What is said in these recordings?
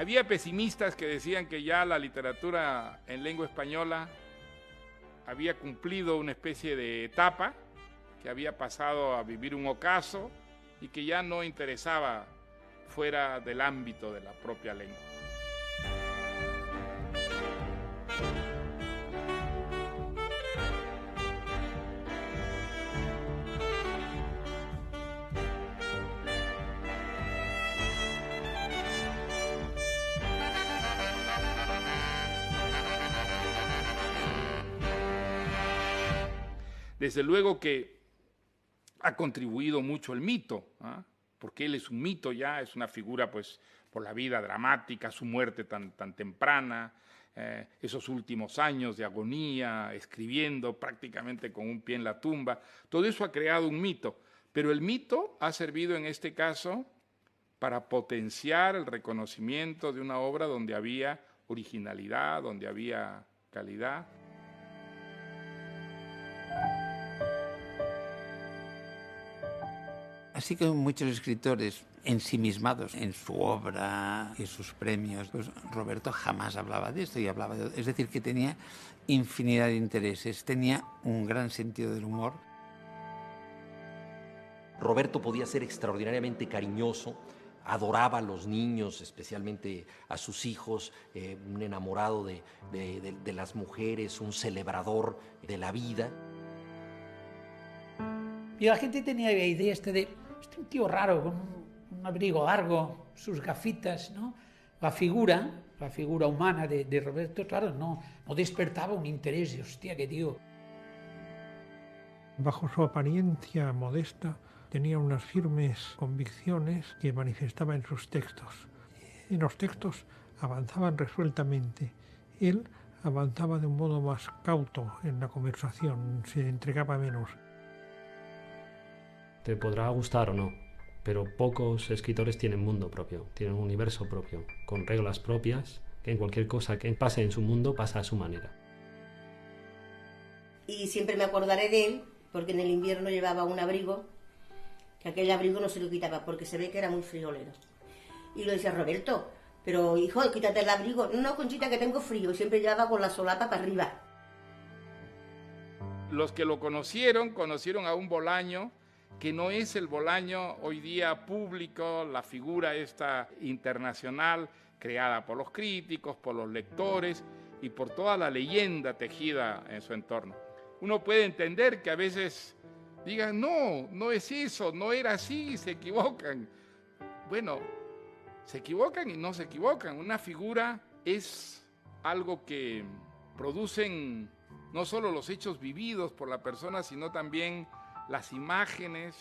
Había pesimistas que decían que ya la literatura en lengua española había cumplido una especie de etapa, que había pasado a vivir un ocaso y que ya no interesaba fuera del ámbito de la propia lengua. Desde luego que ha contribuido mucho el mito, ¿eh? Porque él es un mito ya, es una figura pues por la vida dramática, su muerte tan temprana, esos últimos años de agonía, escribiendo prácticamente con un pie en la tumba. Todo eso ha creado un mito, pero el mito ha servido en este caso para potenciar el reconocimiento de una obra donde había originalidad, donde había calidad. Así que muchos escritores ensimismados en su obra y sus premios, pues Roberto jamás hablaba de esto y hablaba de... Es decir, que tenía infinidad de intereses, tenía un gran sentido del humor. Roberto podía ser extraordinariamente cariñoso, adoraba a los niños, especialmente a sus hijos, un enamorado de las mujeres, un celebrador de la vida. Y la gente tenía la idea de un tío raro, con un abrigo largo, sus gafitas, ¿no? La figura humana de Roberto, claro, no despertaba un interés de, hostia, ¿qué digo? Bajo su apariencia modesta, tenía unas firmes convicciones que manifestaba en sus textos. En los textos avanzaban resueltamente. Él avanzaba de un modo más cauto en la conversación, se entregaba menos. Te podrá gustar o no, pero pocos escritores tienen mundo propio, tienen un universo propio, con reglas propias, que en cualquier cosa que pase en su mundo pasa a su manera. Y siempre me acordaré de él, porque en el invierno llevaba un abrigo, que aquel abrigo no se lo quitaba, porque se ve que era muy friolero. Y lo decía, Roberto, pero hijo, quítate el abrigo. No, Conchita, que tengo frío. Siempre llevaba con la solapa para arriba. Los que lo conocieron a un Bolaño que no es el Bolaño hoy día público, la figura esta internacional creada por los críticos, por los lectores y por toda la leyenda tejida en su entorno. Uno puede entender que a veces digan, no es eso, no era así, se equivocan. Bueno, se equivocan y no se equivocan. Una figura es algo que producen no solo los hechos vividos por la persona, sino también las imágenes,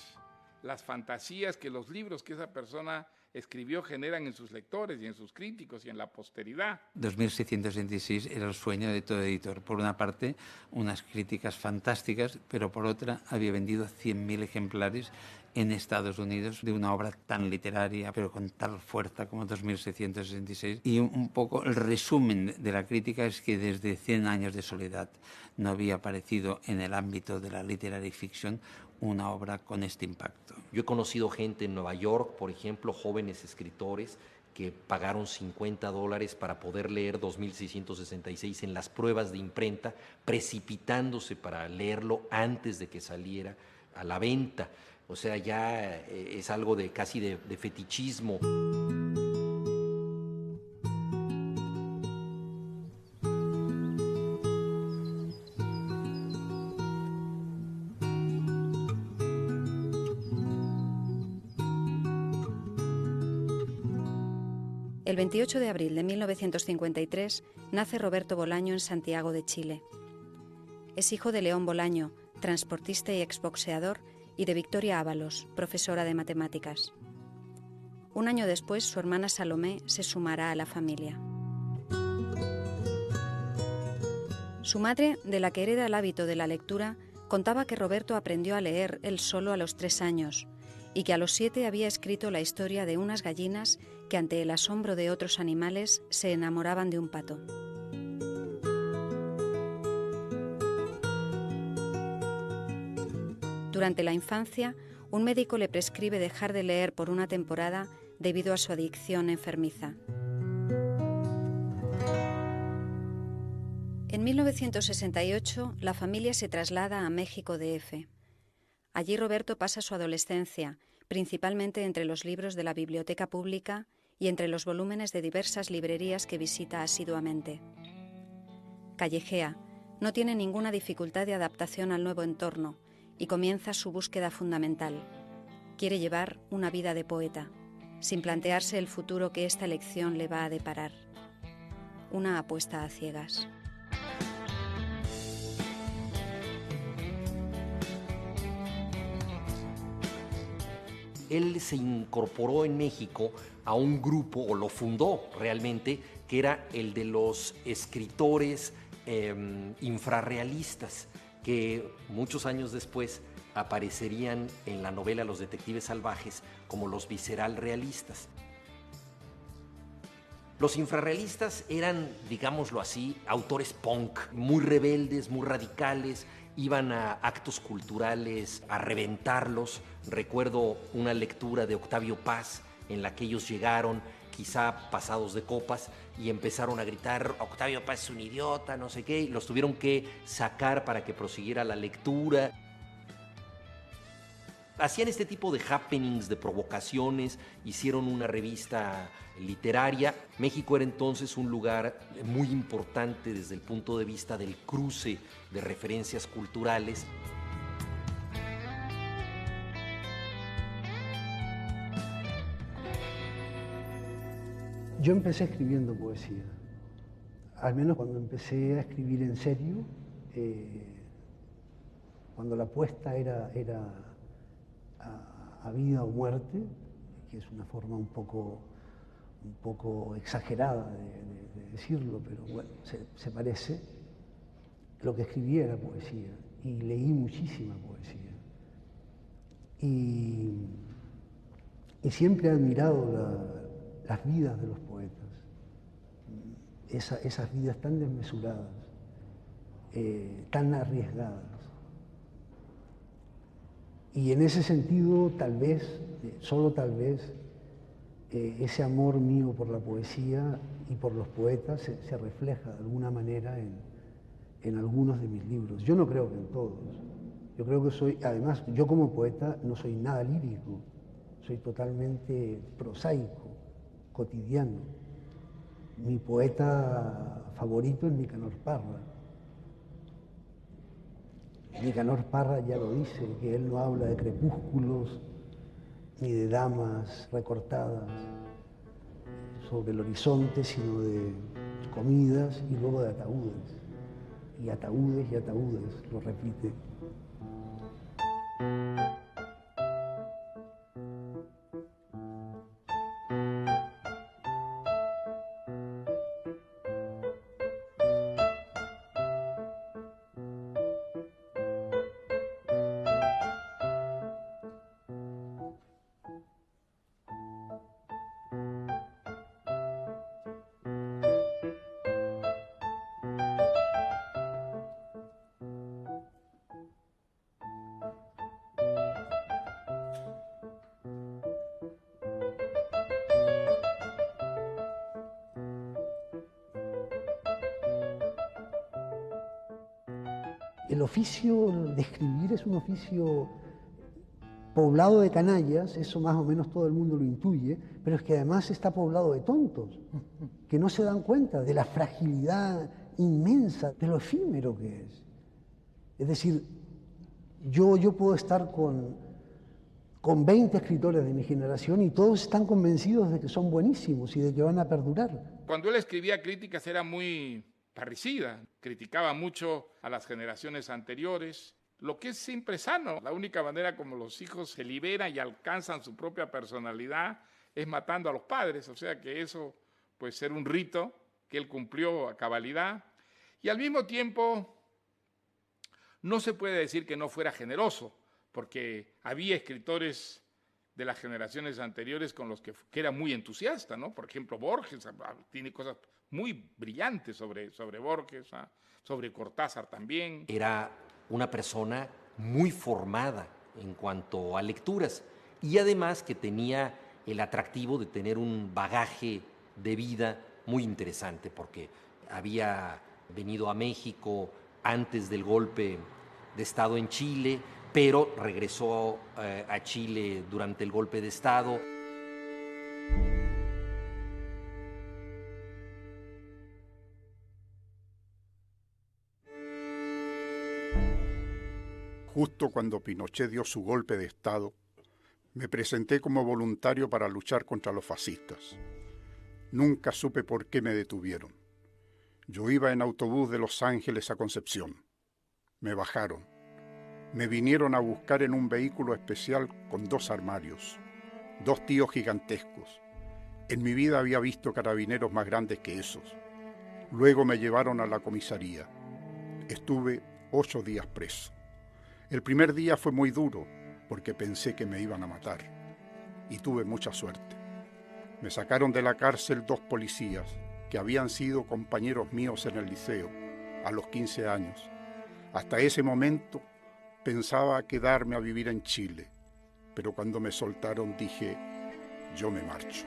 las fantasías que los libros que esa persona escribió generan en sus lectores y en sus críticos y en la posteridad. 2666 era el sueño de todo editor. Por una parte, unas críticas fantásticas, pero por otra, había vendido 100.000 ejemplares en Estados Unidos de una obra tan literaria, pero con tal fuerza como 2666. Y un poco el resumen de la crítica es que desde 100 años de soledad no había aparecido en el ámbito de la literary fiction una obra con este impacto. Yo he conocido gente en Nueva York, por ejemplo, jóvenes escritores que pagaron $50 para poder leer 2666 en las pruebas de imprenta, precipitándose para leerlo antes de que saliera a la venta. O sea, ya es algo casi de fetichismo. El 28 de abril de 1953 nace Roberto Bolaño en Santiago de Chile. Es hijo de León Bolaño, transportista y exboxeador, y de Victoria Ábalos, profesora de matemáticas. Un año después, su hermana Salomé se sumará a la familia. Su madre, de la que hereda el hábito de la lectura, contaba que Roberto aprendió a leer él solo a los 3 años y que a los 7 había escrito la historia de unas gallinas que ante el asombro de otros animales se enamoraban de un pato. Durante la infancia, un médico le prescribe dejar de leer por una temporada debido a su adicción enfermiza. 1968, la familia se traslada a México DF. Allí Roberto pasa su adolescencia, principalmente entre los libros de la biblioteca pública y entre los volúmenes de diversas librerías que visita asiduamente. Callejea, no tiene ninguna dificultad de adaptación al nuevo entorno y comienza su búsqueda fundamental. Quiere llevar una vida de poeta, sin plantearse el futuro que esta elección le va a deparar. Una apuesta a ciegas. Él se incorporó en México a un grupo, o lo fundó realmente, que era el de los escritores infrarrealistas, que muchos años después aparecerían en la novela Los Detectives Salvajes como los visceral realistas. Los infrarrealistas eran, digámoslo así, autores punk, muy rebeldes, muy radicales, iban a actos culturales a reventarlos. Recuerdo una lectura de Octavio Paz en la que ellos llegaron, quizá pasados de copas, y empezaron a gritar: Octavio Paz es un idiota, no sé qué, y los tuvieron que sacar para que prosiguiera la lectura. Hacían este tipo de happenings, de provocaciones, hicieron una revista literaria. México era entonces un lugar muy importante desde el punto de vista del cruce de referencias culturales. Yo empecé escribiendo poesía, al menos cuando empecé a escribir en serio, cuando la apuesta era a vida o muerte, que es una forma un poco exagerada de decirlo, pero bueno, se parece. Lo que escribía era poesía, y leí muchísima poesía. Y siempre he admirado las vidas de los poetas, esas vidas tan desmesuradas, tan arriesgadas. Y en ese sentido, tal vez, solo tal vez, ese amor mío por la poesía y por los poetas se refleja de alguna manera en algunos de mis libros. Yo no creo que en todos. Yo creo que además, yo como poeta no soy nada lírico, soy totalmente prosaico, cotidiano. Mi poeta favorito es Nicanor Parra. Nicanor Parra ya lo dice, que él no habla de crepúsculos ni de damas recortadas sobre el horizonte, sino de comidas y luego de ataúdes. Y ataúdes y ataúdes, lo repite. El oficio de escribir es un oficio poblado de canallas, eso más o menos todo el mundo lo intuye, pero es que además está poblado de tontos, que no se dan cuenta de la fragilidad inmensa, de lo efímero que es. Es decir, yo puedo estar con 20 escritores de mi generación y todos están convencidos de que son buenísimos y de que van a perdurar. Cuando él escribía críticas era muy parricida, criticaba mucho a las generaciones anteriores, lo que es siempre sano. La única manera como los hijos se liberan y alcanzan su propia personalidad es matando a los padres, o sea que eso puede ser un rito que él cumplió a cabalidad. Y al mismo tiempo no se puede decir que no fuera generoso, porque había escritores de las generaciones anteriores con los que era muy entusiasta, ¿no? Por ejemplo, Borges tiene cosas muy brillantes sobre Borges, sobre Cortázar también. Era una persona muy formada en cuanto a lecturas y además que tenía el atractivo de tener un bagaje de vida muy interesante, porque había Venido a México antes del golpe de Estado en Chile, pero regresó a Chile durante el golpe de Estado. Justo cuando Pinochet dio su golpe de Estado, me presenté como voluntario para luchar contra los fascistas. Nunca supe por qué me detuvieron. Yo iba en autobús de Los Ángeles a Concepción. Me bajaron. Me vinieron a buscar en un vehículo especial con 2 armarios, 2 tíos gigantescos. En mi vida había visto carabineros más grandes que esos. Luego me llevaron a la comisaría. Estuve 8 días preso. El primer día fue muy duro porque pensé que me iban a matar. Y tuve mucha suerte. Me sacaron de la cárcel 2 policías que habían sido compañeros míos en el liceo a los 15 años. Hasta ese momento pensaba quedarme a vivir en Chile, pero cuando me soltaron dije, yo me marcho.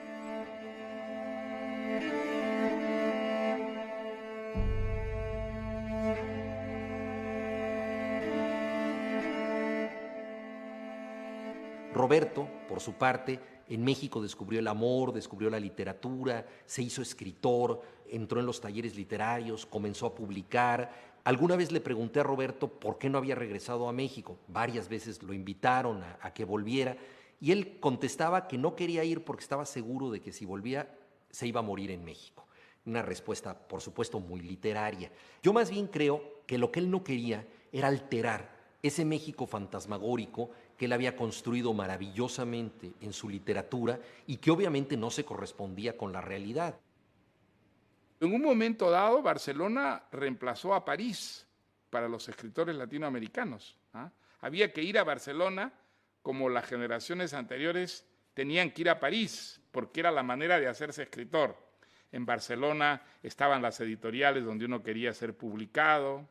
Roberto, por su parte, en México descubrió el amor, descubrió la literatura, se hizo escritor, entró en los talleres literarios, comenzó a publicar. Alguna vez le pregunté a Roberto por qué no había regresado a México. Varias veces lo invitaron a que volviera y él contestaba que no quería ir porque estaba seguro de que si volvía se iba a morir en México. Una respuesta, por supuesto, muy literaria. Yo más bien creo que lo que él no quería era alterar ese México fantasmagórico que él había construido maravillosamente en su literatura y que obviamente no se correspondía con la realidad. En un momento dado, Barcelona reemplazó a París para los escritores latinoamericanos. Había que ir a Barcelona como las generaciones anteriores tenían que ir a París, porque era la manera de hacerse escritor. En Barcelona estaban las editoriales donde uno quería ser publicado.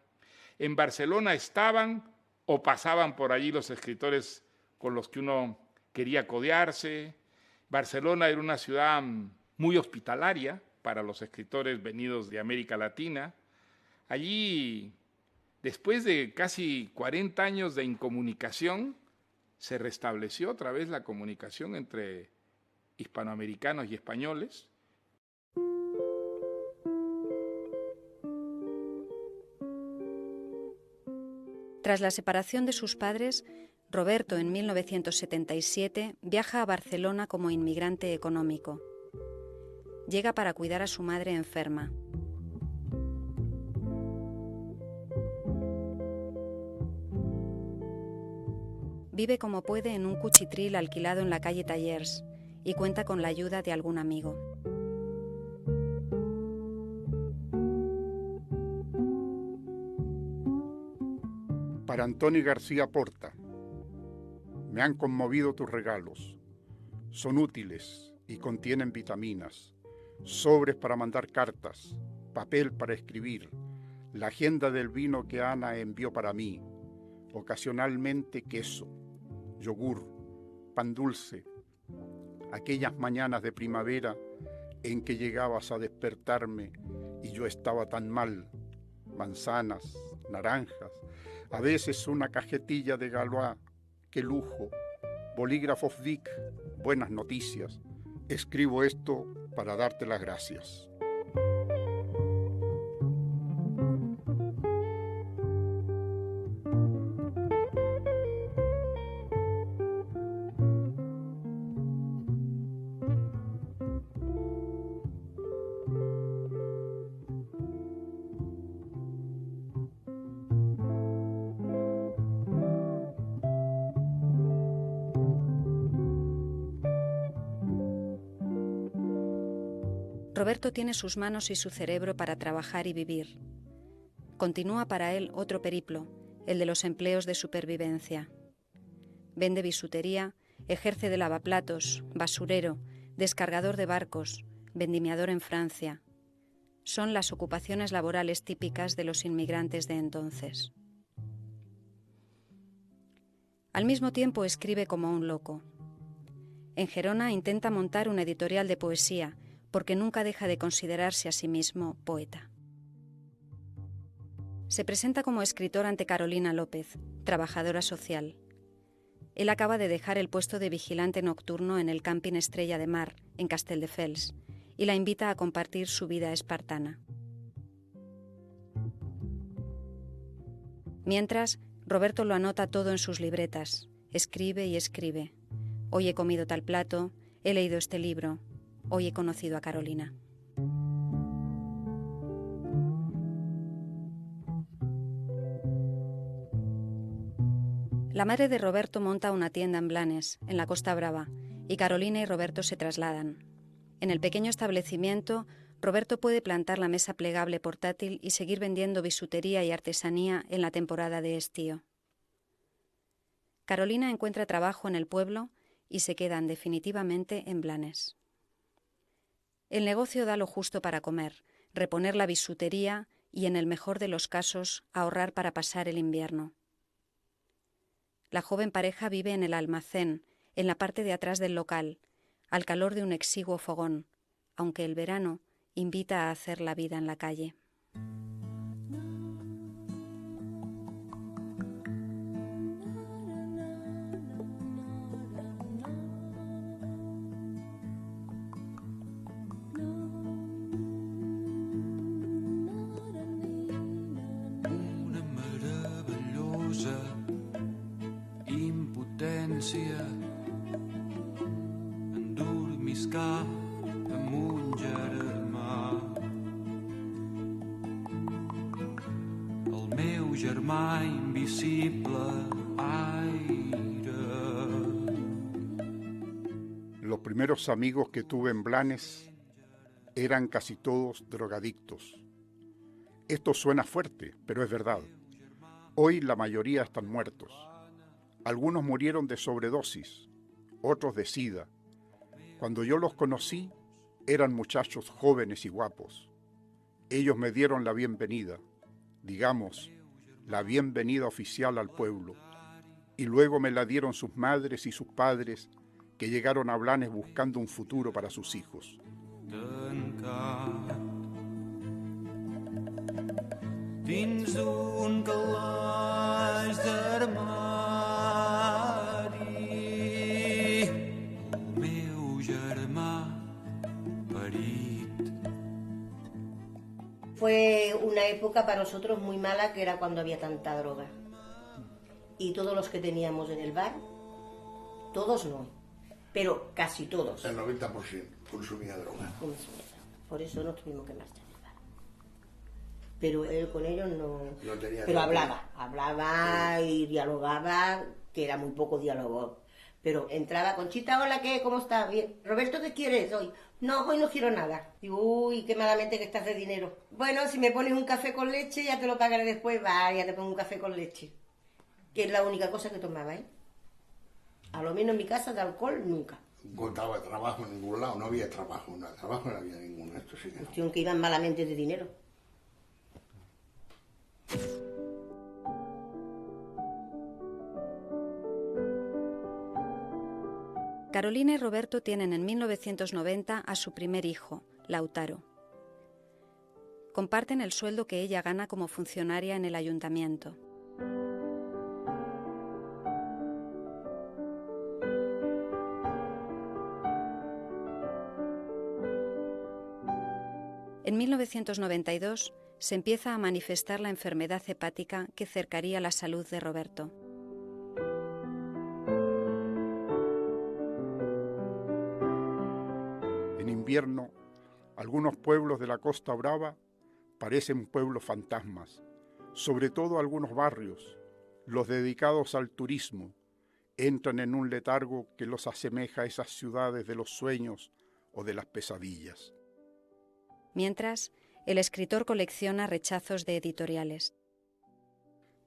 En Barcelona estaban o pasaban por allí los escritores con los que uno quería codearse. Barcelona era una ciudad muy hospitalaria para los escritores venidos de América Latina. Allí, después de casi 40 años de incomunicación, se restableció otra vez la comunicación entre hispanoamericanos y españoles. Tras la separación de sus padres, Roberto en 1977 viaja a Barcelona como inmigrante económico. Llega para cuidar a su madre enferma. Vive como puede en un cuchitril alquilado en la calle Tallers y cuenta con la ayuda de algún amigo. Para Antoni García Porta, me han conmovido tus regalos. Son útiles y contienen vitaminas, sobres para mandar cartas, papel para escribir, la agenda del vino que Ana envió para mí, ocasionalmente queso, yogur, pan dulce, aquellas mañanas de primavera en que llegabas a despertarme y yo estaba tan mal, manzanas, naranjas, a veces una cajetilla de Galois, qué lujo, bolígrafos Vic, buenas noticias. Escribo esto para darte las gracias. Roberto tiene sus manos y su cerebro para trabajar y vivir. Continúa para él otro periplo, el de los empleos de supervivencia. Vende bisutería, ejerce de lavaplatos, basurero, descargador de barcos, vendimiador en Francia. Son las ocupaciones laborales típicas de los inmigrantes de entonces. Al mismo tiempo escribe como un loco. En Gerona intenta montar una editorial de poesía, porque nunca deja de considerarse a sí mismo poeta. Se presenta como escritor ante Carolina López, trabajadora social. Él acaba de dejar el puesto de vigilante nocturno en el camping Estrella de Mar, en Castelldefels, y la invita a compartir su vida espartana. Mientras, Roberto lo anota todo en sus libretas, escribe y escribe. Hoy he comido tal plato, he leído este libro, hoy he conocido a Carolina. La madre de Roberto monta una tienda en Blanes, en la Costa Brava, y Carolina y Roberto se trasladan. En el pequeño establecimiento, Roberto puede plantar la mesa plegable portátil y seguir vendiendo bisutería y artesanía en la temporada de estío. Carolina encuentra trabajo en el pueblo y se quedan definitivamente en Blanes. El negocio da lo justo para comer, reponer la bisutería y, en el mejor de los casos, ahorrar para pasar el invierno. La joven pareja vive en el almacén, en la parte de atrás del local, al calor de un exiguo fogón, aunque el verano invita a hacer la vida en la calle. Una meravellosa impotència endormiscar amb un germà. El meu germà invisible aire. Los primeros amigos que tuve en Blanes eran casi todos drogadictos. Esto suena fuerte, pero es verdad. Hoy la mayoría están muertos. Algunos murieron de sobredosis, otros de sida. Cuando yo los conocí, eran muchachos jóvenes y guapos. Ellos me dieron la bienvenida, digamos, la bienvenida oficial al pueblo, y luego me la dieron sus madres y sus padres, que llegaron a Blanes buscando un futuro para sus hijos. Dins d'un calaix d'armari, el meu germà parit. Fue una época para nosotros muy mala, que era cuando había tanta droga. Y todos los que teníamos en el bar, todos no, pero casi todos. El 90% consumía droga. Por eso nos tuvimos que marchar del bar. Pero él con ellos no tenía. Pero hablaba y dialogaba, que era muy poco diálogo. Pero entraba, Conchita, hola, ¿qué? ¿Cómo estás? Bien. Roberto, ¿qué quieres hoy? No, hoy no quiero nada. Digo, uy, qué malamente que estás de dinero. Bueno, si me pones un café con leche, ya te lo pagaré después. Va, ya te pongo un café con leche. Que es la única cosa que tomaba, ¿eh? A lo menos en mi casa, de alcohol, nunca. No encontraba trabajo en ningún lado, no había trabajo, no había ninguno. Esto sí que no. Cuestión que iban malamente de dinero. Carolina y Roberto tienen en 1990 a su primer hijo, Lautaro. Comparten el sueldo que ella gana como funcionaria en el ayuntamiento. En 1992 se empieza a manifestar la enfermedad hepática que cercaría la salud de Roberto. En invierno, algunos pueblos de la Costa Brava parecen pueblos fantasmas, sobre todo algunos barrios, los dedicados al turismo, entran en un letargo que los asemeja a esas ciudades de los sueños o de las pesadillas. Mientras, el escritor colecciona rechazos de editoriales.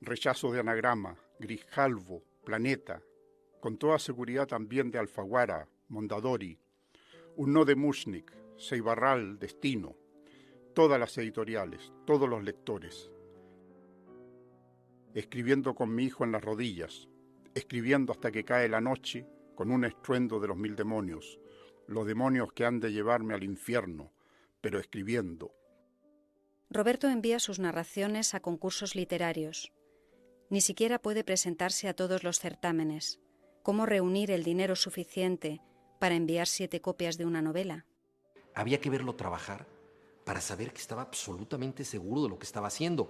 Rechazo de Anagrama, Grijalvo, Planeta, con toda seguridad también de Alfaguara, Mondadori, un no de Mushnik, Seibarral, Destino, todas las editoriales, todos los lectores. Escribiendo con mi hijo en las rodillas, escribiendo hasta que cae la noche con un estruendo de los 1000 demonios, los demonios que han de llevarme al infierno, pero escribiendo. Roberto envía sus narraciones a concursos literarios. Ni siquiera puede presentarse a todos los certámenes. ¿Cómo reunir el dinero suficiente para enviar 7 copias de una novela? Había que verlo trabajar para saber que estaba absolutamente seguro de lo que estaba haciendo.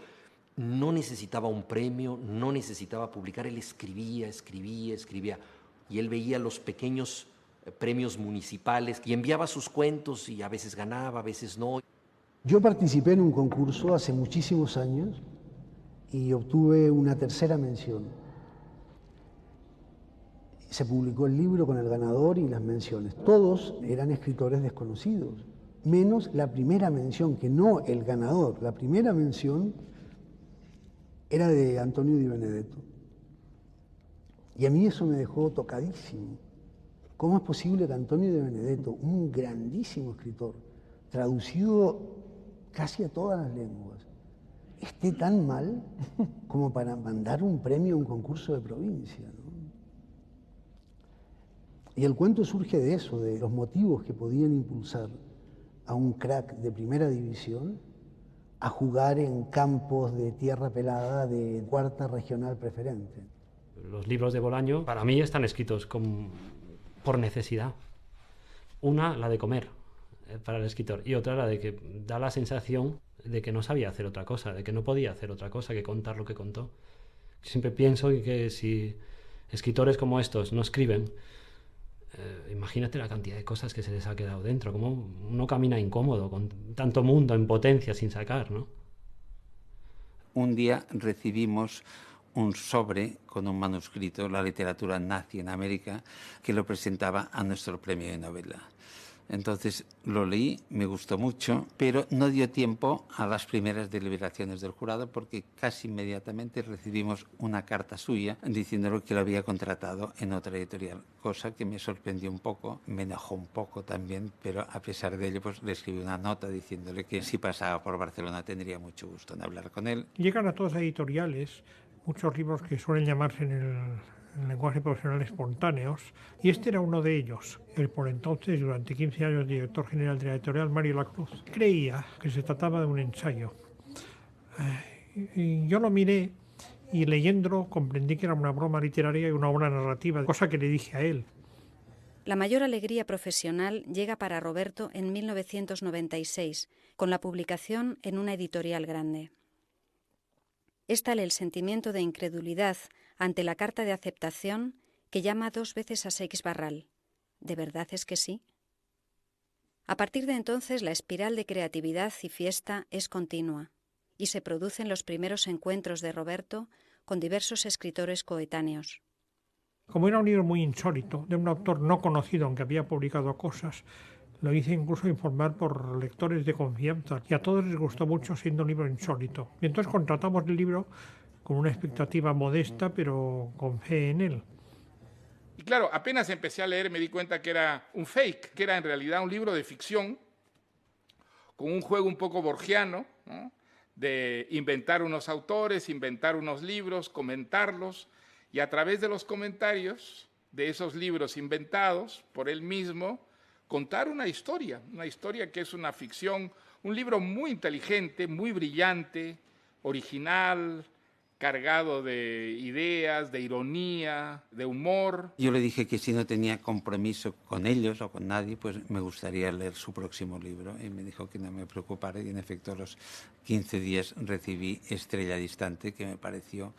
No necesitaba un premio, no necesitaba publicar. Él escribía. Y él veía los pequeños premios municipales y enviaba sus cuentos y a veces ganaba, a veces no. Yo participé en un concurso hace muchísimos años y obtuve una 3ª mención. Se publicó el libro con el ganador y las menciones. Todos eran escritores desconocidos, menos la primera mención, que no el ganador. La primera mención era de Antonio Di Benedetto. Y a mí eso me dejó tocadísimo. ¿Cómo es posible que Antonio Di Benedetto, un grandísimo escritor, traducido casi a todas las lenguas, esté tan mal como para mandar un premio a un concurso de provincia, ¿no? Y el cuento surge de eso, de los motivos que podían impulsar a un crack de primera división a jugar en campos de tierra pelada de 4ª regional preferente. Los libros de Bolaño para mí están escritos por necesidad. Una, la de comer para el escritor, y otra, la de que da la sensación de que no sabía hacer otra cosa, de que no podía hacer otra cosa que contar lo que contó. Siempre pienso que si escritores como estos no escriben, imagínate la cantidad de cosas que se les ha quedado dentro, como uno camina incómodo con tanto mundo en potencia sin sacar, ¿no? Un día recibimos un sobre con un manuscrito, La literatura nazi en América, que lo presentaba a nuestro premio de novela. Entonces lo leí, me gustó mucho, pero no dio tiempo a las primeras deliberaciones del jurado porque casi inmediatamente recibimos una carta suya diciéndole que lo había contratado en otra editorial, cosa que me sorprendió un poco, me enojó un poco también, pero a pesar de ello pues le escribí una nota diciéndole que si pasaba por Barcelona tendría mucho gusto en hablar con él. Llegan a todas las editoriales muchos libros que suelen llamarse en el lenguaje profesional espontáneos, y este era uno de ellos. El por entonces, durante 15 años, director general de la editorial, Mario Lacruz, creía que se trataba de un ensayo. Y yo lo miré y leyéndolo comprendí que era una broma literaria y una obra narrativa, cosa que le dije a él. La mayor alegría profesional llega para Roberto en 1996, con la publicación en una editorial grande. Es tal el sentimiento de incredulidad ante la carta de aceptación que llama 2 veces a Seix Barral. ¿De verdad es que sí? A partir de entonces la espiral de creatividad y fiesta es continua y se producen los primeros encuentros de Roberto con diversos escritores coetáneos. Como era un libro muy insólito, de un autor no conocido aunque había publicado cosas, lo hice incluso informar por lectores de confianza y a todos les gustó mucho siendo un libro insólito. Y entonces contratamos el libro con una expectativa modesta pero con fe en él. Y claro, apenas empecé a leer me di cuenta que era un fake, que era en realidad un libro de ficción con un juego un poco borgiano, ¿no? De inventar unos autores, inventar unos libros, comentarlos y a través de los comentarios de esos libros inventados por él mismo contar una historia que es una ficción, un libro muy inteligente, muy brillante, original, cargado de ideas, de ironía, de humor. Yo le dije que si no tenía compromiso con ellos o con nadie, pues me gustaría leer su próximo libro. Y me dijo que no me preocupara y en efecto a los 15 días recibí Estrella Distante, que me pareció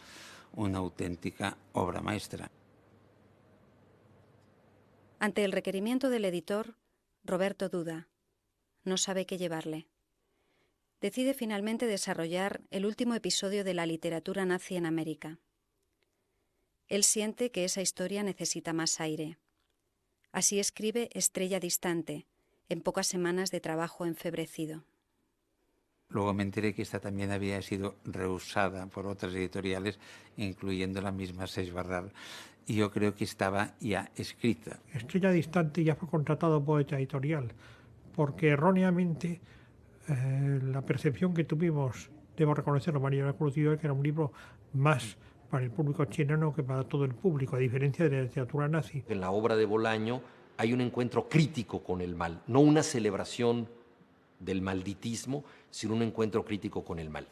una auténtica obra maestra. Ante el requerimiento del editor, Roberto duda. No sabe qué llevarle. Decide finalmente desarrollar el último episodio de la literatura nazi en América. Él siente que esa historia necesita más aire. Así escribe Estrella Distante, en pocas semanas de trabajo enfebrecido. Luego me enteré que esta también había sido rehusada por otras editoriales, incluyendo la misma Seix Barral. Y yo creo que estaba ya escrita. Estrella Distante ya fue contratado por esta editorial, porque erróneamente la percepción que tuvimos, debo reconocerlo, María Lacruz y yo, que era un libro más para el público chileno que para todo el público, a diferencia de la literatura nazi. En la obra de Bolaño hay un encuentro crítico con el mal, no una celebración del malditismo, sino un encuentro crítico con el mal.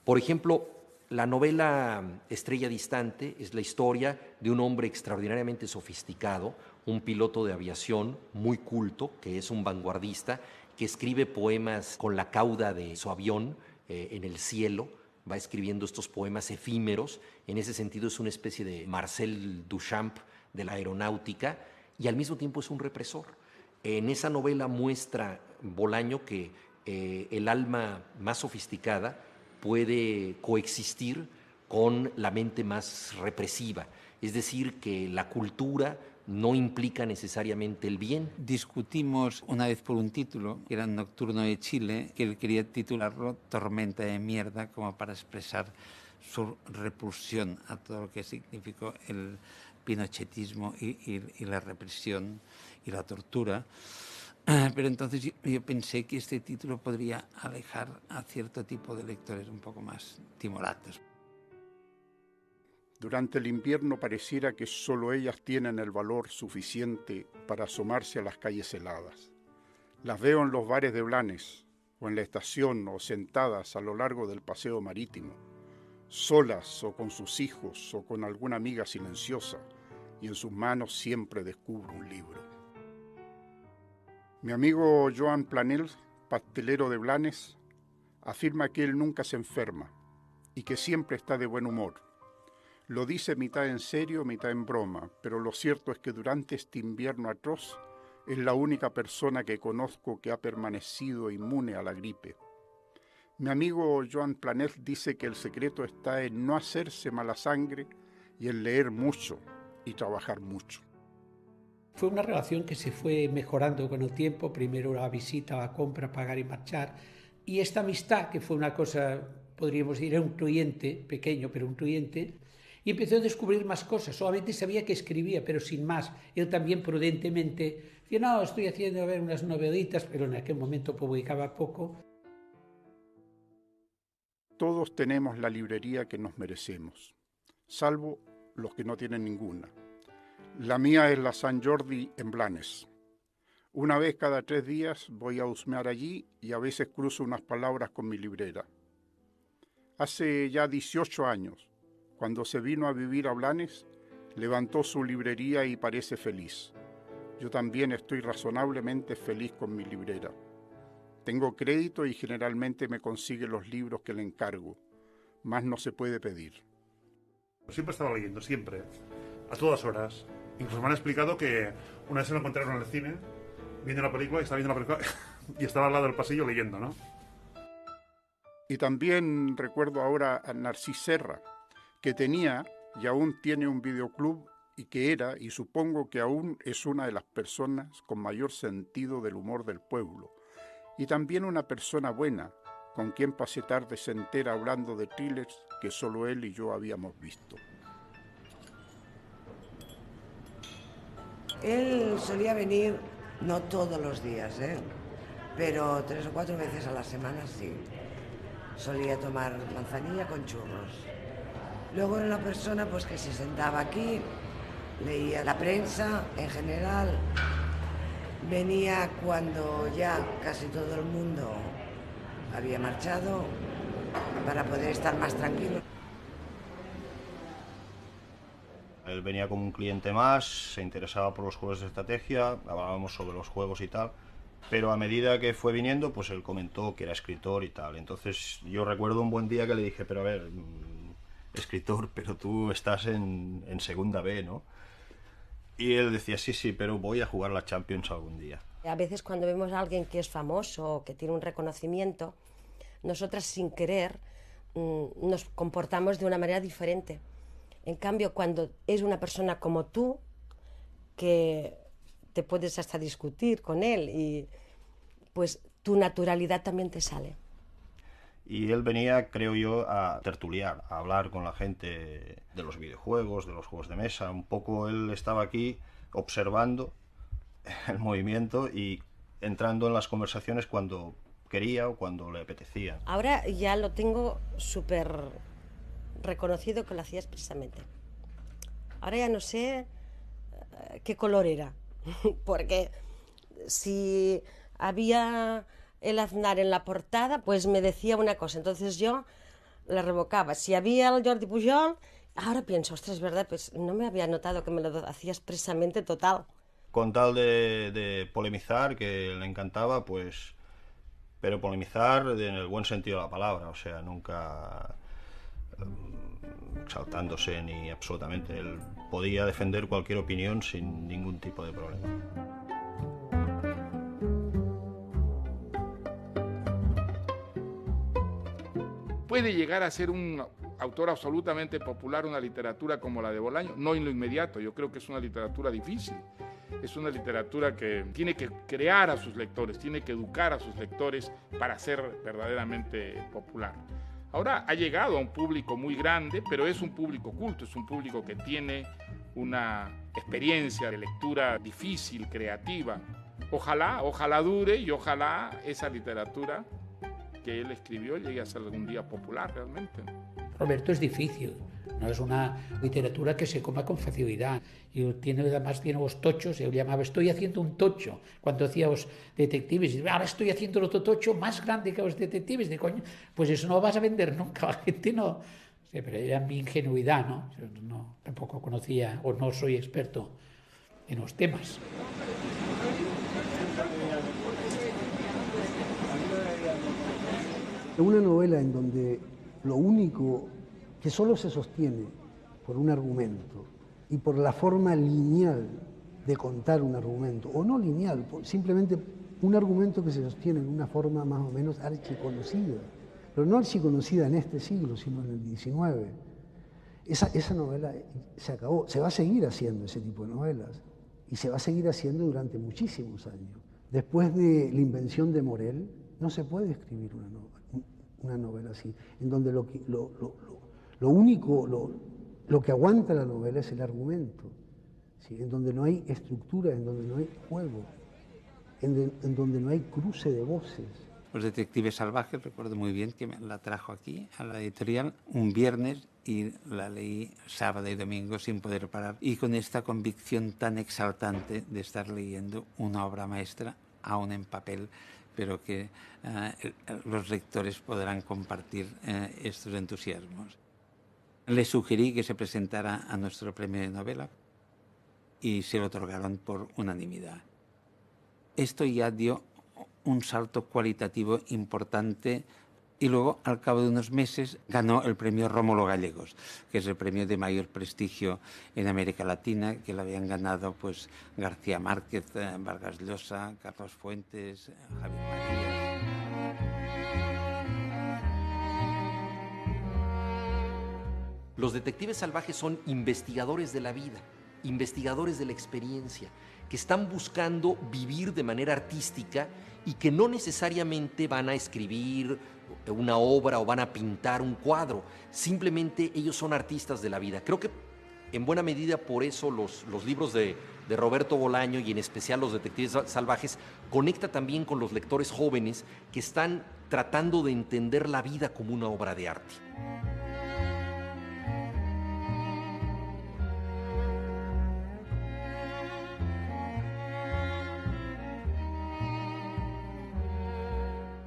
Por ejemplo, la novela Estrella Distante es la historia de un hombre extraordinariamente sofisticado, un piloto de aviación muy culto, que es un vanguardista, que escribe poemas con la cauda de su avión en el cielo, va escribiendo estos poemas efímeros. En ese sentido es una especie de Marcel Duchamp de la aeronáutica, y al mismo tiempo es un represor. En esa novela muestra Bolaño que el alma más sofisticada puede coexistir con la mente más represiva, es decir, que la cultura no implica necesariamente el bien. Discutimos una vez por un título, que era Nocturno de Chile, que él quería titularlo Tormenta de mierda, como para expresar su repulsión a todo lo que significó el pinochetismo y la represión y la tortura. Pero entonces yo pensé que este título podría alejar a cierto tipo de lectores un poco más timoratos. Durante el invierno pareciera que solo ellas tienen el valor suficiente para asomarse a las calles heladas. Las veo en los bares de Blanes, o en la estación, o sentadas a lo largo del paseo marítimo, solas o con sus hijos o con alguna amiga silenciosa, y en sus manos siempre descubro un libro. Mi amigo Joan Planel, pastelero de Blanes, afirma que él nunca se enferma y que siempre está de buen humor. Lo dice mitad en serio, mitad en broma, pero lo cierto es que durante este invierno atroz es la única persona que conozco que ha permanecido inmune a la gripe. Mi amigo Joan Planel dice que el secreto está en no hacerse mala sangre y en leer mucho y trabajar mucho. Fue una relación que se fue mejorando con el tiempo, primero la visita, la compra, pagar y marchar, y esta amistad, que fue una cosa, podríamos decir, era un cliente, pequeño, pero un cliente, y empezó a descubrir más cosas. Solamente sabía que escribía, pero sin más. Él también prudentemente decía, no, estoy haciendo a ver unas novelitas, pero en aquel momento publicaba poco. Todos tenemos la librería que nos merecemos, salvo los que no tienen ninguna. La mía es la San Jordi en Blanes. Una vez cada 3 días voy a husmear allí y a veces cruzo unas palabras con mi librera. Hace ya 18 años, cuando se vino a vivir a Blanes, levantó su librería y parece feliz. Yo también estoy razonablemente feliz con mi librera. Tengo crédito y generalmente me consigue los libros que le encargo. Más no se puede pedir. Siempre estaba leyendo, siempre. A todas horas. Incluso me han explicado que una vez se lo encontraron en el cine, viendo la película, y estaba viendo la película y estaba al lado del pasillo leyendo, ¿no? Y también recuerdo ahora a Narcís Serra, que tenía y aún tiene un videoclub y que era, y supongo que aún es una de las personas con mayor sentido del humor del pueblo. Y también una persona buena, con quien pasé tardes enteras hablando de thrillers que solo él y yo habíamos visto. Él solía venir, no todos los días, pero 3 o 4 veces a la semana sí. Solía tomar manzanilla con churros. Luego era una persona pues que se sentaba aquí, leía la prensa en general. Venía cuando ya casi todo el mundo había marchado para poder estar más tranquilo. Él venía como un cliente más, se interesaba por los juegos de estrategia, hablábamos sobre los juegos y tal, pero a medida que fue viniendo, pues él comentó que era escritor y tal. Entonces yo recuerdo un buen día que le dije, pero a ver, escritor, pero tú estás en segunda B, ¿no? Y él decía, sí, pero voy a jugar la Champions algún día. A veces cuando vemos a alguien que es famoso o que tiene un reconocimiento, nosotras sin querer nos comportamos de una manera diferente. En cambio, cuando es una persona como tú, que te puedes hasta discutir con él, y pues tu naturalidad también te sale. Y él venía, creo yo, a tertuliar, a hablar con la gente de los videojuegos, de los juegos de mesa. Un poco él estaba aquí observando el movimiento y entrando en las conversaciones cuando quería o cuando le apetecía. Ahora ya lo tengo súper reconocido que lo hacía expresamente. Ahora ya no sé qué color era, porque si había el Aznar en la portada, pues me decía una cosa, entonces yo la revocaba. Si había el Jordi Pujol, ahora pienso, ostras, es verdad, pues no me había notado que me lo hacía expresamente total. Con tal de polemizar, que le encantaba, pues, pero polemizar en el buen sentido de la palabra, o sea, nunca exaltándose ni absolutamente. Él podía defender cualquier opinión sin ningún tipo de problema. ¿Puede llegar a ser un autor absolutamente popular una literatura como la de Bolaño? No en lo inmediato, yo creo que es una literatura difícil. Es una literatura que tiene que crear a sus lectores, tiene que educar a sus lectores para ser verdaderamente popular. Ahora ha llegado a un público muy grande, pero es un público culto, es un público que tiene una experiencia de lectura difícil, creativa. Ojalá dure y ojalá esa literatura que él escribió llegue a ser algún día popular realmente. Roberto es difícil, no es una literatura que se coma con facilidad. Y además tiene los tochos, él llamaba, estoy haciendo un tocho, cuando hacía los detectives, y ahora estoy haciendo otro tocho más grande que los detectives, de coño, pues eso no lo vas a vender nunca, la gente no. Sí, pero era mi ingenuidad, ¿no? Yo tampoco conocía o no soy experto en los temas. Una novela en donde lo único que solo se sostiene por un argumento y por la forma lineal de contar un argumento, o no lineal, simplemente un argumento que se sostiene en una forma más o menos archiconocida, pero no archiconocida en este siglo, sino en el XIX. Esa novela se acabó, se va a seguir haciendo ese tipo de novelas, y se va a seguir haciendo durante muchísimos años. Después de la invención de Morel, no se puede escribir una novela así, en donde lo que aguanta la novela es el argumento, ¿sí? En donde no hay estructura, en donde no hay juego, en donde no hay cruce de voces. Los Detectives Salvajes, recuerdo muy bien que me la trajo aquí a la editorial un viernes y la leí sábado y domingo sin poder parar, y con esta convicción tan exaltante de estar leyendo una obra maestra, aún en papel, pero que los lectores podrán compartir estos entusiasmos. Le sugerí que se presentara a nuestro premio de novela y se lo otorgaron por unanimidad. Esto ya dio un salto cualitativo importante y luego, al cabo de unos meses, ganó el premio Rómulo Gallegos, que es el premio de mayor prestigio en América Latina, que lo habían ganado pues García Márquez, Vargas Llosa, Carlos Fuentes, Javier Marías. Los detectives salvajes son investigadores de la vida, investigadores de la experiencia, que están buscando vivir de manera artística y que no necesariamente van a escribir una obra o van a pintar un cuadro. Simplemente ellos son artistas de la vida. Creo que en buena medida por eso los libros de Roberto Bolaño, y en especial Los Detectives Salvajes, conecta también con los lectores jóvenes que están tratando de entender la vida como una obra de arte.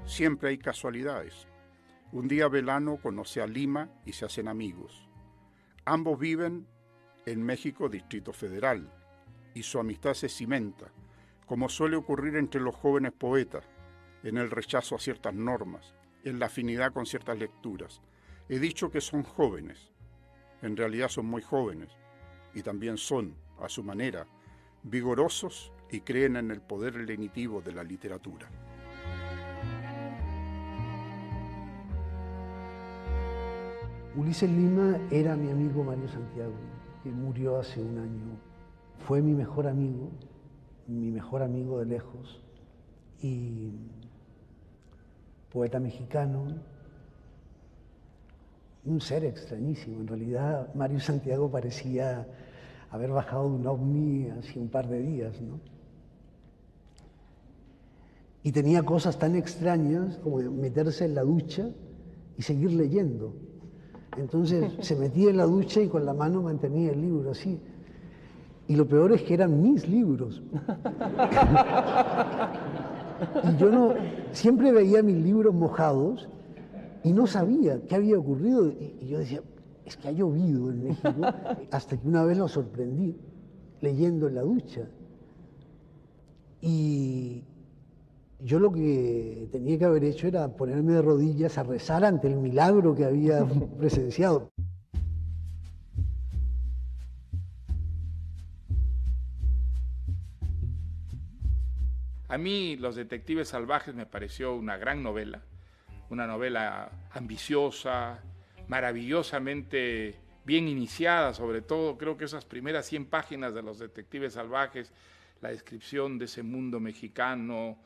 Siempre hay casualidades. Un día Velano conoce a Lima y se hacen amigos. Ambos viven en México, Distrito Federal, y su amistad se cimenta, como suele ocurrir entre los jóvenes poetas, en el rechazo a ciertas normas, en la afinidad con ciertas lecturas. He dicho que son jóvenes. En realidad son muy jóvenes, y también son, a su manera, vigorosos y creen en el poder lenitivo de la literatura. Ulises Lima era mi amigo Mario Santiago, que murió hace un año. Fue mi mejor amigo de lejos, y poeta mexicano, un ser extrañísimo. En realidad, Mario Santiago parecía haber bajado de un ovni hace un par de días, ¿no? Y tenía cosas tan extrañas como meterse en la ducha y seguir leyendo. Entonces se metía en la ducha y con la mano mantenía el libro así. Y lo peor es que eran mis libros. Y yo no, siempre veía mis libros mojados y no sabía qué había ocurrido. Y yo decía, es que ha llovido en México, hasta que una vez lo sorprendí leyendo en la ducha. Y yo lo que tenía que haber hecho era ponerme de rodillas a rezar ante el milagro que había presenciado. A mí Los Detectives Salvajes me pareció una gran novela, una novela ambiciosa, maravillosamente bien iniciada, sobre todo creo que esas primeras 100 páginas de Los Detectives Salvajes, la descripción de ese mundo mexicano,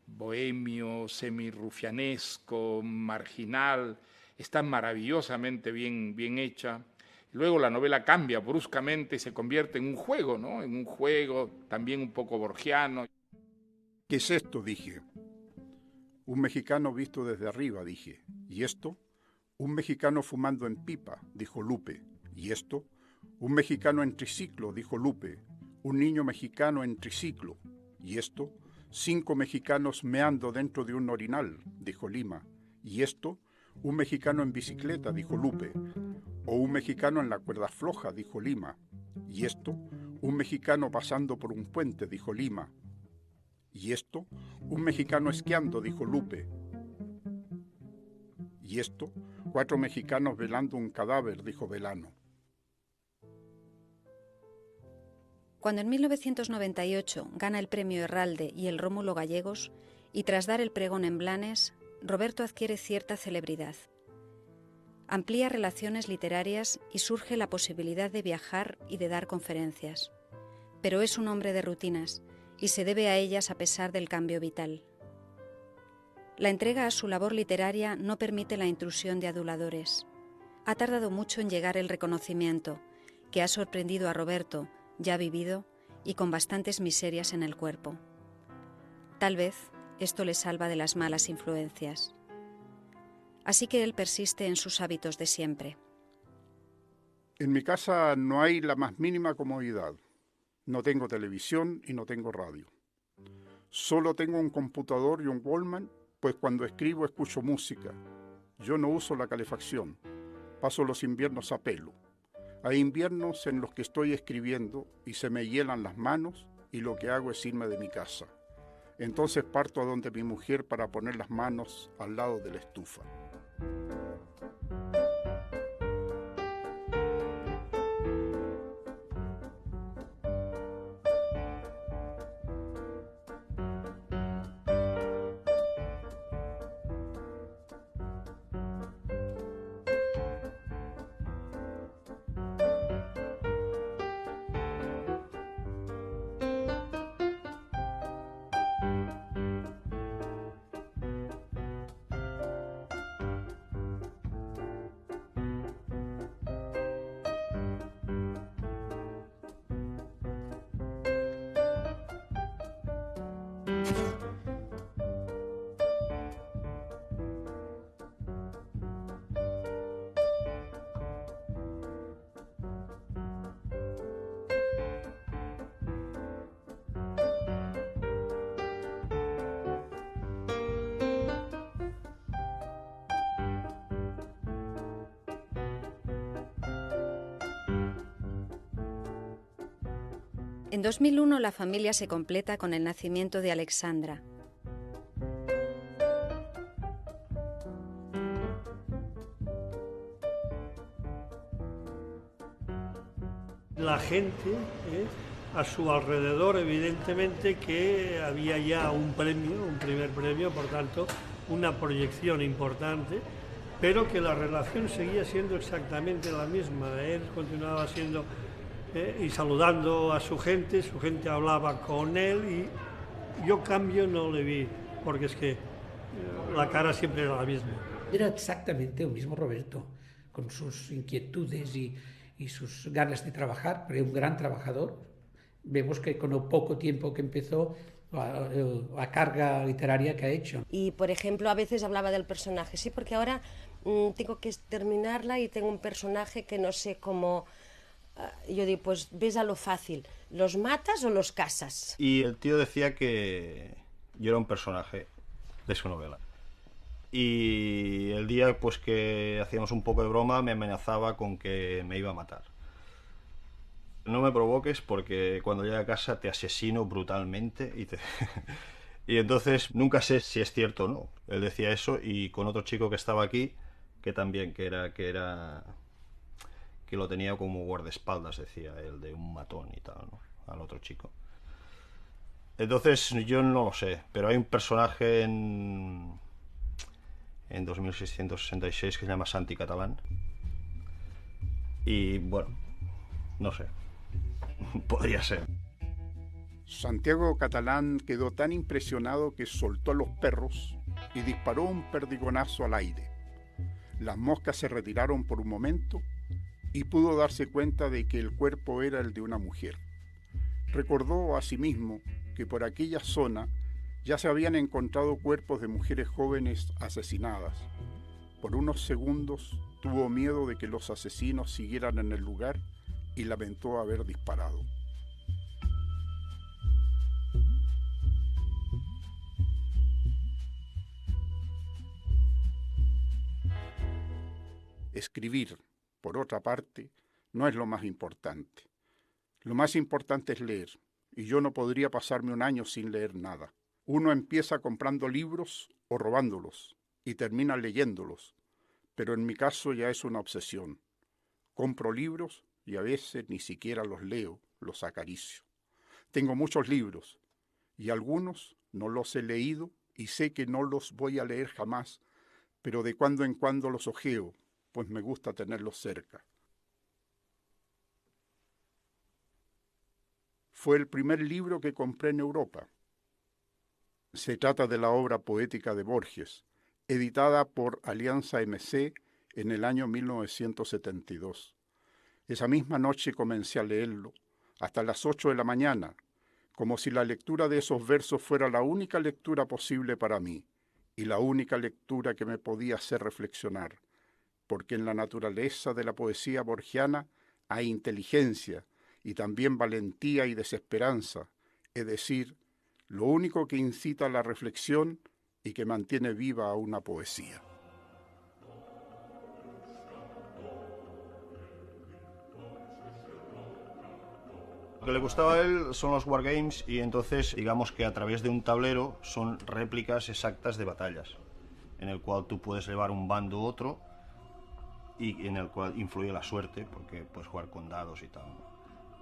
bohemio, semirrufianesco, marginal, está maravillosamente bien hecha. Luego la novela cambia bruscamente y se convierte en un juego, ¿no? En un juego también un poco borgiano. ¿Qué es esto?, dije. Un mexicano visto desde arriba, dije. ¿Y esto? Un mexicano fumando en pipa, dijo Lupe. ¿Y esto? Un mexicano en triciclo, dijo Lupe. Un niño mexicano en triciclo. ¿Y esto? 5 mexicanos meando dentro de un orinal, dijo Lima. ¿Y esto? Un mexicano en bicicleta, dijo Lupe. O un mexicano en la cuerda floja, dijo Lima. ¿Y esto? Un mexicano pasando por un puente, dijo Lima. ¿Y esto? Un mexicano esquiando, dijo Lupe. ¿Y esto? 4 mexicanos velando un cadáver, dijo Velano. Cuando en 1998 gana el premio Herralde y el Rómulo Gallegos, y tras dar el pregón en Blanes, Roberto adquiere cierta celebridad. Amplía relaciones literarias y surge la posibilidad de viajar y de dar conferencias. Pero es un hombre de rutinas y se debe a ellas a pesar del cambio vital. La entrega a su labor literaria no permite la intrusión de aduladores. Ha tardado mucho en llegar el reconocimiento, que ha sorprendido a Roberto, ya vivido y con bastantes miserias en el cuerpo. Tal vez esto le salva de las malas influencias. Así que él persiste en sus hábitos de siempre. En mi casa no hay la más mínima comodidad. No tengo televisión y no tengo radio. Solo tengo un computador y un Walkman, pues cuando escribo escucho música. Yo no uso la calefacción. Paso los inviernos a pelo. Hay inviernos en los que estoy escribiendo y se me hielan las manos y lo que hago es irme de mi casa. Entonces parto a donde mi mujer para poner las manos al lado de la estufa. En 2001 la familia se completa con el nacimiento de Alexandra. La gente a su alrededor, evidentemente que había ya un premio, un primer premio, por tanto una proyección importante, pero que la relación seguía siendo exactamente la misma. Él continuaba siendo y saludando a su gente hablaba con él y yo cambio no le vi, porque es que la cara siempre era la misma. Era exactamente el mismo Roberto, con sus inquietudes y sus ganas de trabajar, pero era un gran trabajador. Vemos que con el poco tiempo que empezó, la carga literaria que ha hecho. Y, por ejemplo, a veces hablaba del personaje, sí, porque ahora tengo que terminarla y tengo un personaje que no sé cómo yo digo, pues ves a lo fácil, ¿los matas o los casas? Y el tío decía que yo era un personaje de su novela. Y el día pues que hacíamos un poco de broma me amenazaba con que me iba a matar. No me provoques porque cuando llegue a casa te asesino brutalmente y y entonces nunca sé si es cierto o no. Él decía eso y con otro chico que estaba aquí, que también que lo tenía como guardaespaldas, decía él, de un matón y tal, ¿no? Al otro chico. Entonces yo no lo sé, pero hay un personaje en 2666 que se llama Santi Catalán. Y bueno, no sé. Podría ser. Santiago Catalán quedó tan impresionado que soltó a los perros y disparó un perdigonazo al aire. Las moscas se retiraron por un momento y pudo darse cuenta de que el cuerpo era el de una mujer. Recordó asimismo que por aquella zona ya se habían encontrado cuerpos de mujeres jóvenes asesinadas. Por unos segundos tuvo miedo de que los asesinos siguieran en el lugar y lamentó haber disparado. Escribir, por otra parte, no es lo más importante. Lo más importante es leer, y yo no podría pasarme un año sin leer nada. Uno empieza comprando libros o robándolos, y termina leyéndolos, pero en mi caso ya es una obsesión. Compro libros y a veces ni siquiera los leo, los acaricio. Tengo muchos libros, y algunos no los he leído y sé que no los voy a leer jamás, pero de cuando en cuando los hojeo, pues me gusta tenerlos cerca. Fue el primer libro que compré en Europa. Se trata de la obra poética de Borges, editada por Alianza MC en el año 1972. Esa misma noche comencé a leerlo, hasta las 8 de la mañana, como si la lectura de esos versos fuera la única lectura posible para mí, y la única lectura que me podía hacer reflexionar, porque en la naturaleza de la poesía borgiana hay inteligencia y también valentía y desesperanza, es decir, lo único que incita a la reflexión y que mantiene viva a una poesía. Lo que le gustaba a él son los wargames y entonces digamos que a través de un tablero son réplicas exactas de batallas, en el cual tú puedes llevar un bando u otro y en el cual influye la suerte, porque puedes jugar con dados y tal.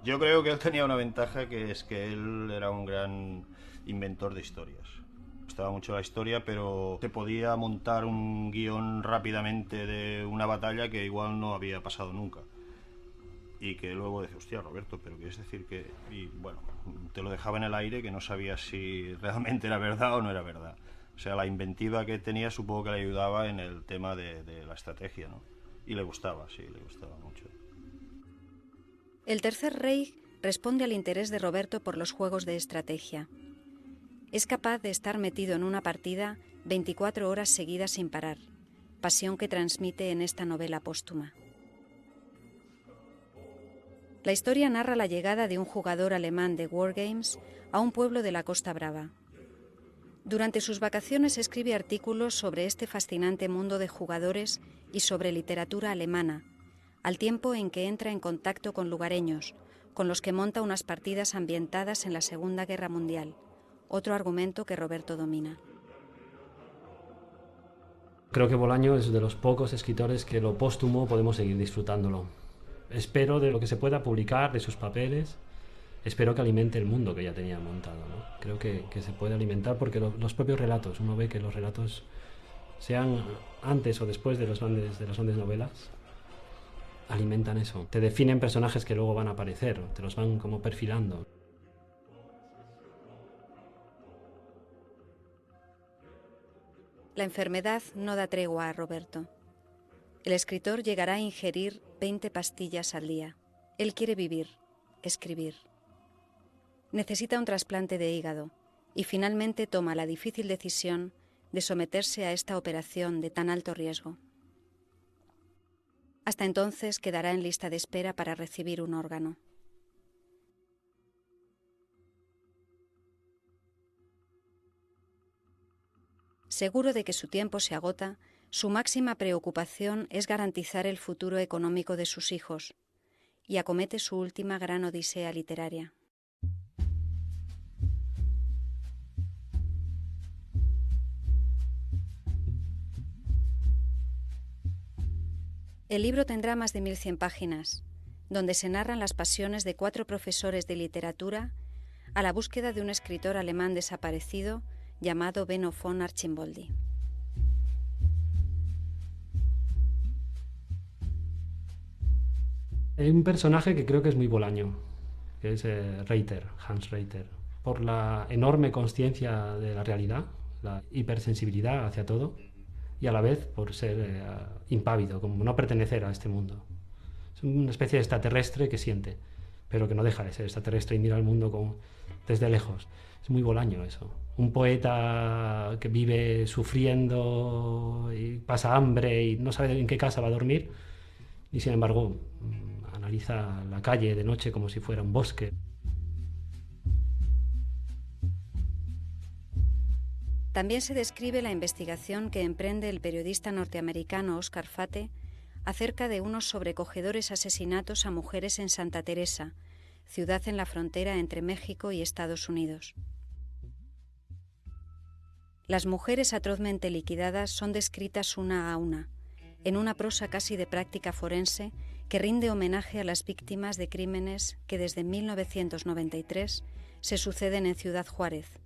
Yo creo que él tenía una ventaja, que es que él era un gran inventor de historias. Me gustaba mucho la historia, pero se podía montar un guión rápidamente de una batalla que igual no había pasado nunca. Y que luego decía, hostia, Roberto, pero ¿quieres decir que...? Y bueno, te lo dejaba en el aire, que no sabías si realmente era verdad o no era verdad. O sea, la inventiva que tenía supongo que le ayudaba en el tema de la estrategia, ¿no? Y le gustaba, sí, le gustaba mucho. El Tercer Rey responde al interés de Roberto por los juegos de estrategia. Es capaz de estar metido en una partida 24 horas seguidas sin parar, pasión que transmite en esta novela póstuma. La historia narra la llegada de un jugador alemán de Wargames a un pueblo de la Costa Brava. Durante sus vacaciones escribe artículos sobre este fascinante mundo de jugadores y sobre literatura alemana, al tiempo en que entra en contacto con lugareños, con los que monta unas partidas ambientadas en la Segunda Guerra Mundial, otro argumento que Roberto domina. Creo que Bolaño es de los pocos escritores que lo póstumo podemos seguir disfrutándolo. Espero de lo que se pueda publicar, de sus papeles, espero que alimente el mundo que ya tenía montado, ¿no? Creo que se puede alimentar porque los propios relatos, uno ve que los relatos, sean antes o después de las grandes novelas, alimentan eso. Te definen personajes que luego van a aparecer, te los van como perfilando. La enfermedad no da tregua a Roberto. El escritor llegará a ingerir 20 pastillas al día. Él quiere vivir, escribir. Necesita un trasplante de hígado y finalmente toma la difícil decisión de someterse a esta operación de tan alto riesgo. Hasta entonces quedará en lista de espera para recibir un órgano. Seguro de que su tiempo se agota, su máxima preocupación es garantizar el futuro económico de sus hijos y acomete su última gran odisea literaria. El libro tendrá más de 1100 páginas, donde se narran las pasiones de 4 profesores de literatura a la búsqueda de un escritor alemán desaparecido llamado Benno von Archimboldi. Hay un personaje que creo que es muy Bolaño, que es Reiter, Hans Reiter, por la enorme consciencia de la realidad, la hipersensibilidad hacia todo, y a la vez por ser impávido, como no pertenecer a este mundo. Es una especie de extraterrestre que siente, pero que no deja de ser extraterrestre y mira al mundo desde lejos. Es muy Bolaño eso. Un poeta que vive sufriendo y pasa hambre y no sabe en qué casa va a dormir, y sin embargo analiza la calle de noche como si fuera un bosque. También se describe la investigación que emprende el periodista norteamericano Oscar Fate acerca de unos sobrecogedores asesinatos a mujeres en Santa Teresa, ciudad en la frontera entre México y Estados Unidos. Las mujeres atrozmente liquidadas son descritas una a una, en una prosa casi de práctica forense que rinde homenaje a las víctimas de crímenes que desde 1993 se suceden en Ciudad Juárez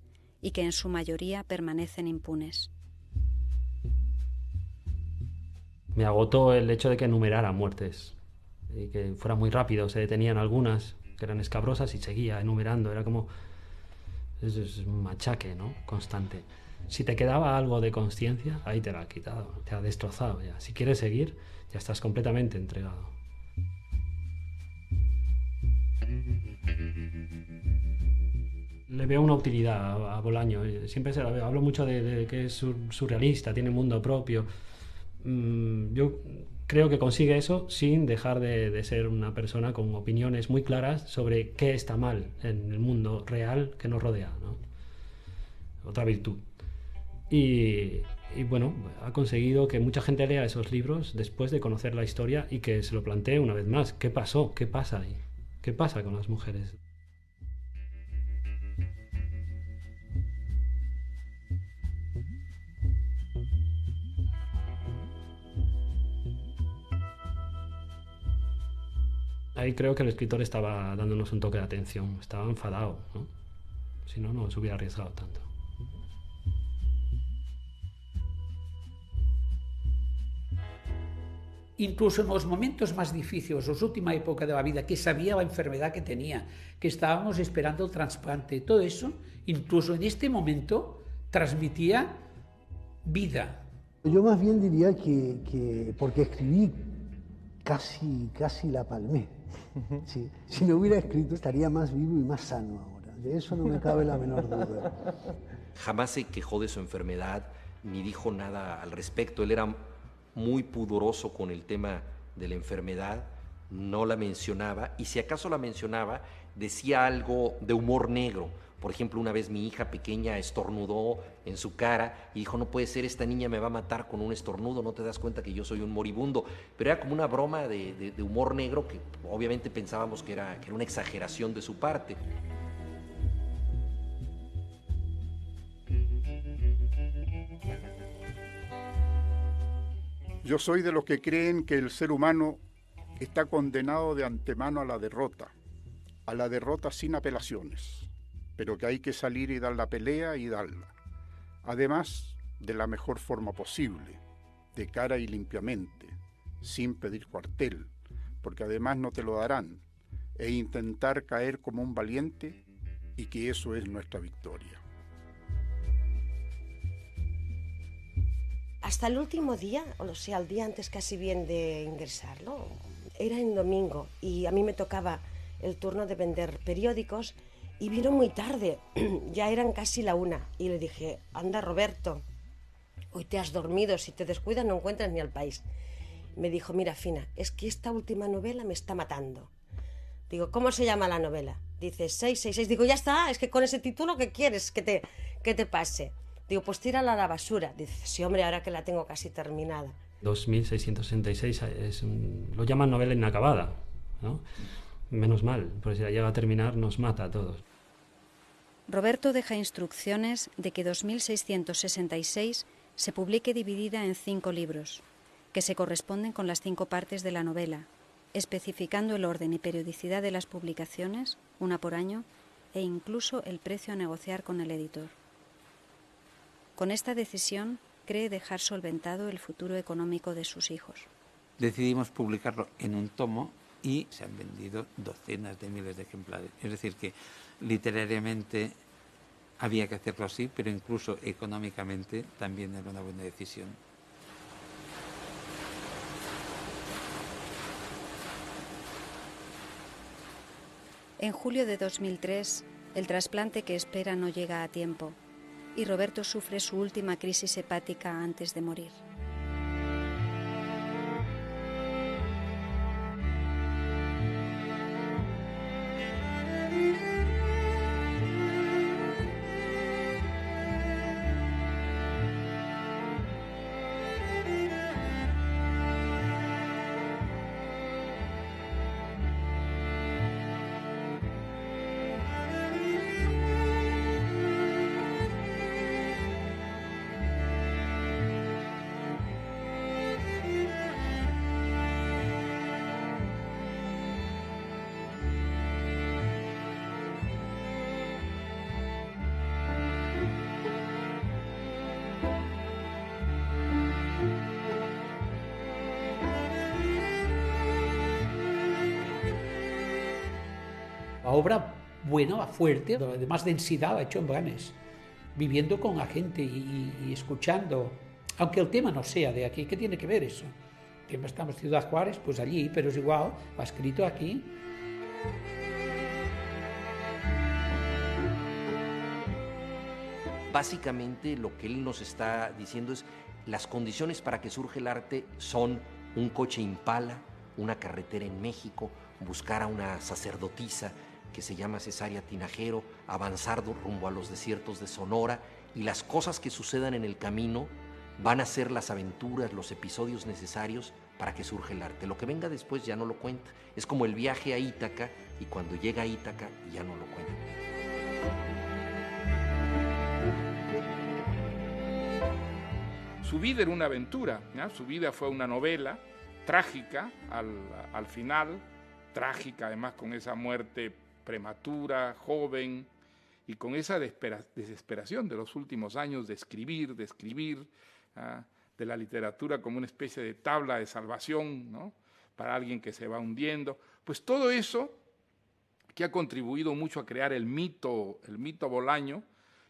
y que en su mayoría permanecen impunes. Me agotó el hecho de que enumerara muertes y que fuera muy rápido. Se detenían algunas que eran escabrosas y seguía enumerando. Era como... es un machaque, ¿no? Constante. Si te quedaba algo de consciencia, ahí te la ha quitado, te ha destrozado ya. Si quieres seguir, ya estás completamente entregado. Le veo una utilidad a Bolaño, siempre se la veo. Hablo mucho de que es surrealista, tiene mundo propio. Yo creo que consigue eso sin dejar de ser una persona con opiniones muy claras sobre qué está mal en el mundo real que nos rodea, ¿no? Otra virtud. Y bueno, ha conseguido que mucha gente lea esos libros después de conocer la historia y que se lo plantee una vez más. ¿Qué pasó? ¿Qué pasa ahí? ¿Qué pasa con las mujeres? Ahí creo que el escritor estaba dándonos un toque de atención, estaba enfadado, ¿no? Si no, no se hubiera arriesgado tanto. Incluso en los momentos más difíciles, la última época de la vida, que sabía la enfermedad que tenía, que estábamos esperando el trasplante, todo eso, incluso en este momento, transmitía vida. Yo más bien diría que porque escribí casi la palmé. Sí. Si no hubiera escrito estaría más vivo y más sano ahora. De eso no me cabe la menor duda. Jamás se quejó de su enfermedad ni dijo nada al respecto. Él era muy pudoroso con el tema de la enfermedad, no la mencionaba, y si acaso la mencionaba, decía algo de humor negro. Por ejemplo, una vez mi hija pequeña estornudó en su cara y dijo, no puede ser, esta niña me va a matar con un estornudo, no te das cuenta que yo soy un moribundo. Pero era como una broma de humor negro que obviamente pensábamos que era una exageración de su parte. Yo soy de los que creen que el ser humano está condenado de antemano a la derrota sin apelaciones, pero que hay que salir y dar la pelea y darla. Además, de la mejor forma posible, de cara y limpiamente, sin pedir cuartel, porque además no te lo darán, e intentar caer como un valiente y que eso es nuestra victoria. Hasta el último día, o sea, el día antes casi bien de ingresar, ¿no? Era en domingo y a mí me tocaba el turno de vender periódicos y vino muy tarde, ya eran casi la 1 y le dije, anda Roberto, hoy te has dormido, si te descuidas no encuentras ni al país. Me dijo, mira, Fina, es que esta última novela me está matando. Digo, ¿cómo se llama la novela? Dice, 666. Digo, ya está, es que con ese título, ¿qué quieres que te pase? Digo, pues tírala a la basura. Dice, sí, hombre, ahora que la tengo casi terminada. 2666 lo llaman novela inacabada, ¿no? Menos mal, pues si la llega a terminar nos mata a todos. Roberto deja instrucciones de que 2666 se publique dividida en 5 libros, que se corresponden con las 5 partes de la novela, especificando el orden y periodicidad de las publicaciones, una por año, e incluso el precio a negociar con el editor. Con esta decisión cree dejar solventado el futuro económico de sus hijos. Decidimos publicarlo en un tomo y se han vendido docenas de miles de ejemplares. Es decir, que literariamente había que hacerlo así, pero incluso económicamente también era una buena decisión. En julio de 2003, el trasplante que espera no llega a tiempo y Roberto sufre su última crisis hepática antes de morir. La obra buena, fuerte, de más densidad, ha hecho en Blanes, viviendo con la gente y escuchando, aunque el tema no sea de aquí. ¿Qué tiene que ver eso? Que estamos en Ciudad Juárez, pues allí, pero es igual, va escrito aquí. Básicamente lo que él nos está diciendo es las condiciones para que surja el arte son un coche Impala, una carretera en México, buscar a una sacerdotisa que se llama Cesárea Tinajero, avanzar rumbo a los desiertos de Sonora, y las cosas que sucedan en el camino van a ser las aventuras, los episodios necesarios para que surja el arte. Lo que venga después ya no lo cuenta. Es como el viaje a Ítaca, y cuando llega a Ítaca ya no lo cuenta. Su vida era una aventura, ¿no? Su vida fue una novela trágica al final, trágica además con esa muerte prematura, joven, y con esa desesperación de los últimos años de escribir, de la literatura como una especie de tabla de salvación, ¿no? Para alguien que se va hundiendo. Pues todo eso que ha contribuido mucho a crear el mito Bolaño,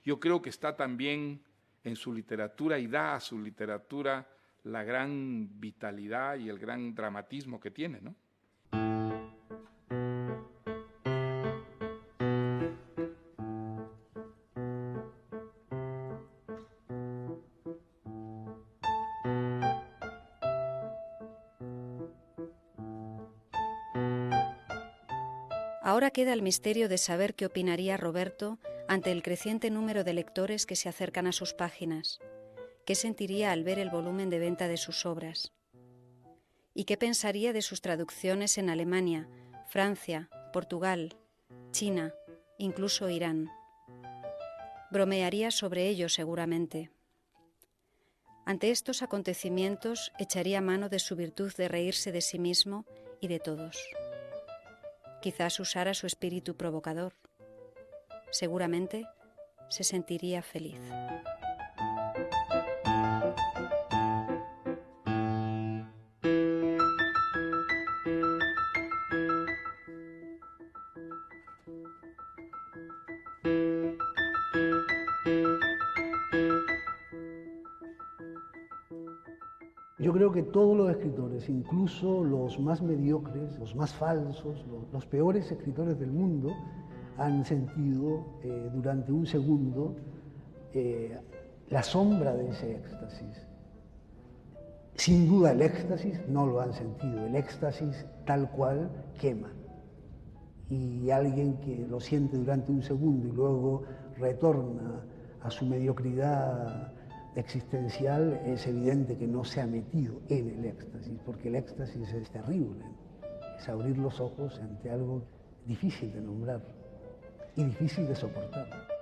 yo creo que está también en su literatura y da a su literatura la gran vitalidad y el gran dramatismo que tiene, ¿no? Ahora queda el misterio de saber qué opinaría Roberto ante el creciente número de lectores que se acercan a sus páginas, qué sentiría al ver el volumen de venta de sus obras, y qué pensaría de sus traducciones en Alemania, Francia, Portugal, China, incluso Irán. Bromearía sobre ello seguramente. Ante estos acontecimientos echaría mano de su virtud de reírse de sí mismo y de todos. Quizás usara su espíritu provocador. Seguramente se sentiría feliz. Yo creo que todos los escritores, incluso los más mediocres, los más falsos, los peores escritores del mundo, han sentido durante un segundo la sombra de ese éxtasis. sin duda el éxtasis no lo han sentido. El éxtasis tal cual quema. Y alguien que lo siente durante un segundo y luego retorna a su mediocridad existencial, es evidente que no se ha metido en el éxtasis, porque el éxtasis es terrible. Es abrir los ojos ante algo difícil de nombrar y difícil de soportar.